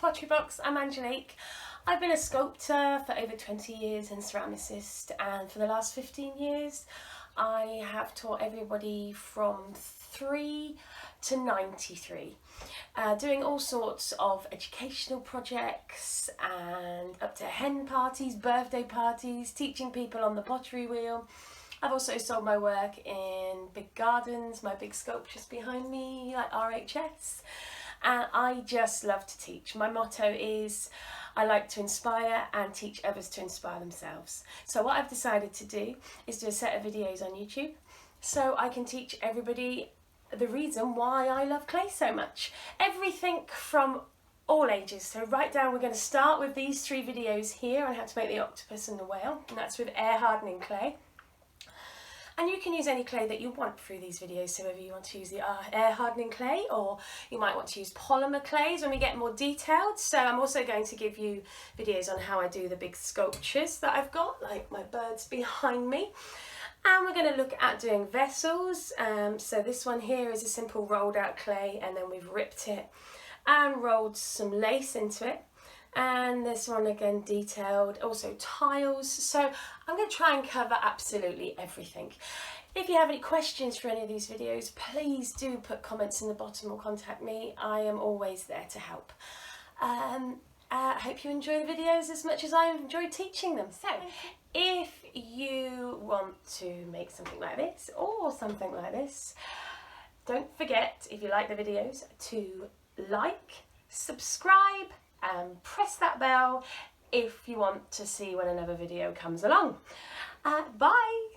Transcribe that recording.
Pottery Box. I'm Angelique. I've been a sculptor for over 20 years and ceramicist, and for the last 15 years I have taught everybody from 3 to 93, doing all sorts of educational projects and up to hen parties, birthday parties, teaching people on the pottery wheel. I've also sold my work in big gardens, my big sculptures behind me, like RHS. And I just love to teach. My motto is, I like to inspire and teach others to inspire themselves. So what I've decided to do is do a set of videos on YouTube so I can teach everybody the reason why I love clay so much. Everything from all ages. So right down, we're going to start with these 3 videos here on how to make the octopus and the whale, and that's with air hardening clay. And you can use any clay that you want through these videos, so whether you want to use the air hardening clay, or you might want to use polymer clays when we get more detailed. So I'm also going to give you videos on how I do the big sculptures that I've got, like my birds behind me. And we're going to look at doing vessels. So this one here is a simple rolled out clay, and then we've ripped it and rolled some lace into it. And this one again detailed, also tiles. So I'm going to try and cover absolutely everything. If you have any questions for any of these videos, please do put comments in the bottom or contact me. I am always there to help. I hope you enjoy the videos as much as I enjoy teaching them. So if you want to make something like this or something like this, don't forget, if you like the videos, to like, subscribe, and press that bell if you want to see when another video comes along. Bye!